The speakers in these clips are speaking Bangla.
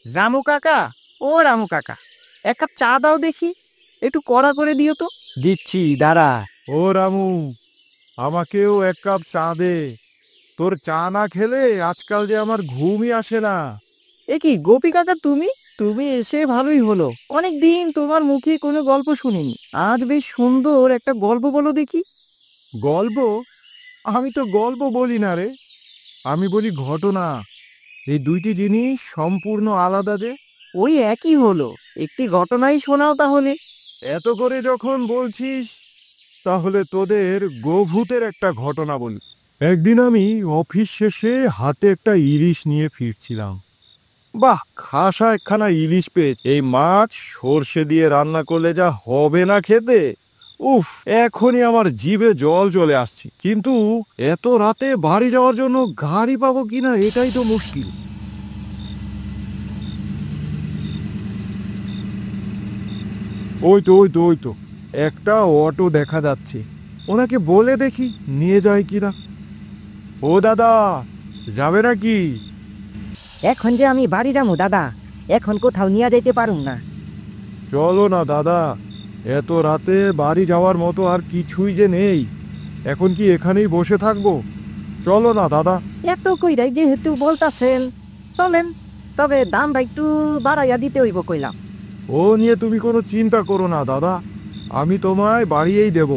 রামু কাকা, ও রামু কাকা, এক কাপ চা দাও দেখি, একটু কড়া করে দিও তো। দিচ্ছি, দাঁড়া। ও রামু, আমাকেও এক কাপ চা দে। তোর চা না খেলে আজকাল যে আমার ঘুমই আসে না। এ কি গোপী কাকা, তুমি তুমি এসে ভালোই হলো। অনেক দিন তোমার মুখে কোনো গল্প শুনিনি। আজ বেশ সুন্দর একটা গল্প বলো দেখি। গল্প? আমি তো গল্প বলি না রে, আমি বলি ঘটনা। এই দুইটি জিনিস সম্পূর্ণ আলাদা যে। ওই একই হলো, একটি ঘটনাই শোনাও তাহলে। এত করে যখন বলছিস, তাহলে তোদের গোভূতের একটা ঘটনা বলি। একদিন আমি অফিস শেষে হাতে একটা ইলিশ নিয়ে ফিরছিলাম। বাহ, খাসা একখানা ইলিশ পেয়েছি। এই মাছ সর্ষে দিয়ে রান্না করলে যা হবে না খেতে, উফ, এখনই আমার জিভে জল চলে আসছে। কিন্তু এত রাতে বাড়ি যাওয়ার জন্য গাড়ি পাবো কিনা এটাই তো মুশকিল। ওই তো একটা অটো দেখা যাচ্ছে, ওনাকে বলে দেখি নিয়ে যায় কিনা। ও দাদা, যাবে নাকি? এখন যে আমি বাড়ি যাবো দাদা, এখন কোথাও নিয়ে যেতে পারুম না। চলো না দাদা, এত রাতে বাড়ি যাওয়ার মতো আর কিছুই যে নেই। এখন কি এখানেই বসে থাকবো? চলো না দাদা। এত কইরাই যেহেতু বলতাছেন, চলেন। তবে দামটা একটু বাড়াইয়া দিতে হইব কইলাম। ও নিয়ে তুমি কোনো চিন্তা করো না দাদা, আমি তোমায় বাড়িয়েই দেব।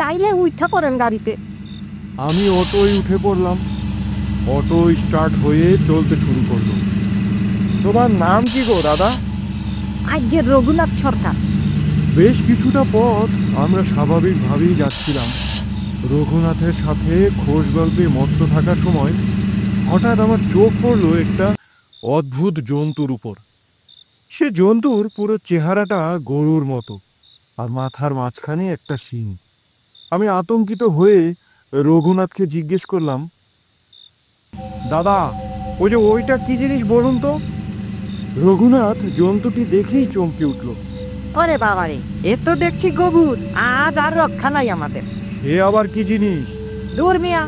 তাইলে উঠা পড়েন গাড়িতে। আমি অটোয় উঠে পড়লাম। অটো স্টার্ট হয়ে চলতে শুরু করলো। তোমার নাম কি গো দাদা? আজকের রঘুনাথ সরকার। বেশ কিছুটা পথ আমরা স্বাভাবিকভাবেই যাচ্ছিলাম। রঘুনাথের সাথে খোশ গল্পে মত্ত থাকার সময় হঠাৎ আমার চোখ পড়লো একটা অদ্ভুত জন্তুর উপর। সে জন্তুর পুরো চেহারাটা গরুর মতো, আর মাথার মাঝখানে একটা শিং। আমি আতঙ্কিত হয়ে রঘুনাথকে জিজ্ঞেস করলাম, দাদা, ওই যে ওইটা কি জিনিস বলুন তো? রঘুনাথ জন্তুটি দেখেই চমকে উঠল। ওরে বাবারে, এ তো দেখছি গবুর। আজ আর রক্ষা নাই আমাদের। সে আবার কি জিনিস? দূর মিয়া,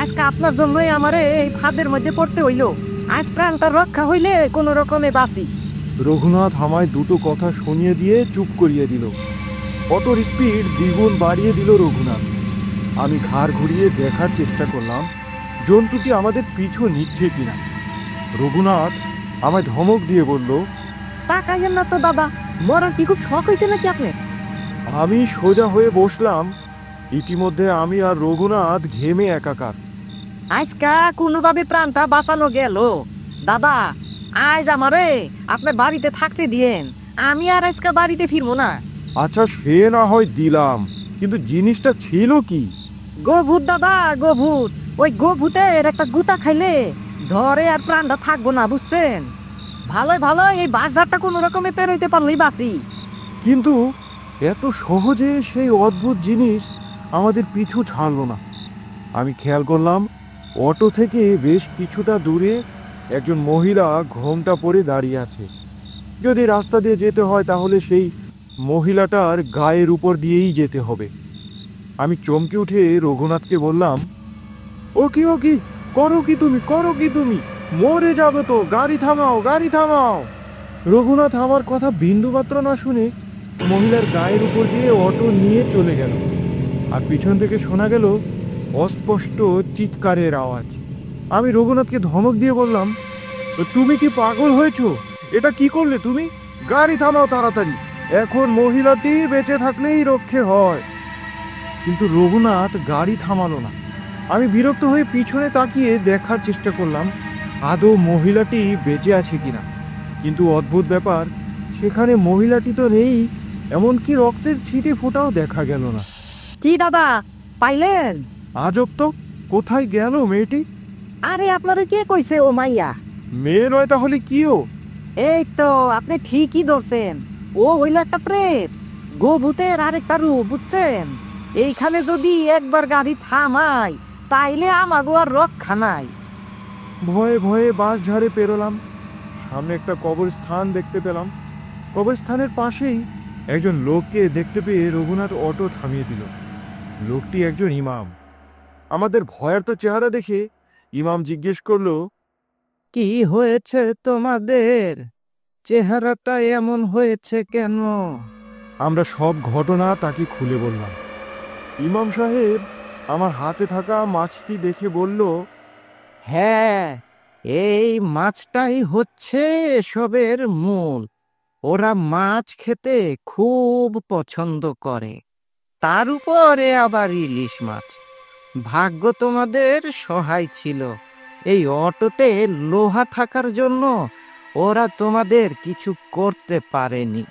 আজকে আপনার জন্যই আমারে এই ফাঁদের মধ্যে পড়তে হইল। আজ প্রাণটা রক্ষা হইলে কোনো রকমে বাঁচি। রঘুনাথ আমায় দুটো কথা শুনিয়ে দিয়ে চুপ করিয়ে দিল। অটোর স্পিড দ্বিগুণ বাড়িয়ে দিল রঘুনাথ। আমি ঘাড় ঘুরিয়ে দেখার চেষ্টা করলাম জন্তুটি আমাদের পিছু নিচ্ছে কিনা। রঘুনাথ আমায় ধমক দিয়ে বলল, তাকাইয়েন না তো দাদা, মরার কি খুব শখ হয়েছে নাকি আপনি? আমি সোজা হয়ে বসলাম। ইতিমধ্যে আমি আর রঘুনাথ ঘেমে একাকার। আজকা কোনোভাবে প্রাণটা বাঁচানো গেল। দাদা, আজ আমারে আপনার বাড়িতে থাকতে দিয়েন। আমি আর আজকা বাড়িতে ফিরবো না। আচ্ছা, সে না হয় দিলাম, কিন্তু জিনিসটা ছিল কি? গোভূত দাদা, গোভূত। ওই গোভূতের একটা গুতা খাইলে ধরে আর প্রাণটা থাকবো না, বুঝছেন? ভালোই ভালো এই বাজারটা কোনো রকমে পেরোইতে পারলেই বাঁচি। কিন্তু এত সহজে সেই অদ্ভুত জিনিস আমাদের পিছু ছাড়লো না। আমি খেয়াল করলাম অটো থেকে বেশ কিছুটা দূরে একজন মহিলা ঘোমটা পরে দাঁড়িয়ে আছে। যদি রাস্তা দিয়ে যেতে হয় তাহলে সেই মহিলাটার গায়ের উপর দিয়েই যেতে হবে। আমি চমকে উঠে রঘুনাথকে বললাম, ও কি করো কি তুমি, করো কি তুমি? মরে যাবে তো, গাড়ি থামাও, গাড়ি থামাও। রঘুনাথ আমার কথা বিন্দুমাত্র না শুনে মহিলার গায়ের উপর দিয়ে অটো নিয়ে চলে গেল। আর পিছন থেকে শোনা গেল অস্পষ্ট চিৎকারের আওয়াজ। আমি রঘুনাথকে ধমক দিয়ে বললাম, তুমি কি পাগল হয়েছো? এটা কি করলে তুমি? গাড়ি থামাও তাড়াতাড়ি, এখন মহিলাটি বেঁচে থাকলেই রক্ষে হয়। কিন্তু রঘুনাথ গাড়ি থামালো না। আমি বিরক্ত হয়ে পিছনে তাকিয়ে দেখার চেষ্টা করলাম আদৌ মহিলাটি বেঁচে আছে কিনা। কিন্তু অদ্ভুত ব্যাপার, সেখানে মহিলাটি তো নেই, এমনকি রক্তের ছিটে ফোঁটাও দেখা গেল না। কি দাদা, পাইলেন? আজব তো, কোথায় গেল মেয়েটি? আরে আপনারে কে কইছে ও মাইয়া? মেয়ে নয় তাহলে কি ও? এই তো আপনি ঠিকই ধরছেন। ও হইল একটা প্রেত, গোভূতের আরেকটা রূপ, বুঝছেন? এইখানে যদি একবার গাড়ি থামাই, তাইলে আমাগো আর রক্ষা নাই। ভয়ে ভয়ে বাস ঝাড়ে পেরোলাম। সামনে একটা কবরস্থান দেখতে পেলাম। কবরস্থানের পাশেই একজন লোককে দেখতে পেয়ে রঘুনাথ অটো থামিয়ে দিল। লোকটি একজন ইমাম। আমাদের ভয়ার্ত চেহারা দেখে ইমাম জিজ্ঞেস করলো, কি হয়েছে তোমাদের? চেহারাটা এমন হয়েছে কেন? আমরা সব ঘটনা তাকে খুলে বললাম। ইমাম সাহেব আমার হাতে থাকা মাছটি দেখে বলল, হ্যাঁ, এই মাছটাই হচ্ছে এসবের মূল। ওরা মাছ খেতে খুব পছন্দ করে, তার উপরে আবার ইলিশ মাছ। ভাগ্য তোমাদের সহায় ছিল, এই অটোতে লোহা থাকার জন্য ওরা তোমাদের কিছু করতে পারেনি।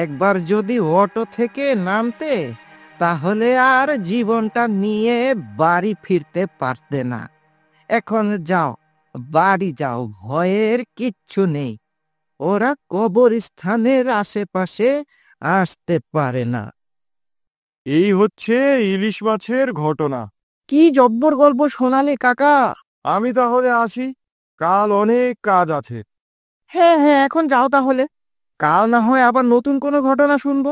একবার যদি অটো থেকে নামতে, তাহলে আর জীবনটা নিয়ে বাড়ি ফিরতে পারতে না। এখন যাও, বাড়ি যাও, ভয়ের কিচ্ছু নেই। ওরা কবরস্থানের আশেপাশে আসতে পারে না। এই হচ্ছে ইলিশ মাছের ঘটনা। কি জব্বর গল্প শোনালে কাকা। আমি তাহলে আসি, কাল অনেক কাজ আছে। হ্যাঁ হ্যাঁ, এখন যাও তাহলে, কাল না হয় আবার নতুন কোনো ঘটনা শুনবো।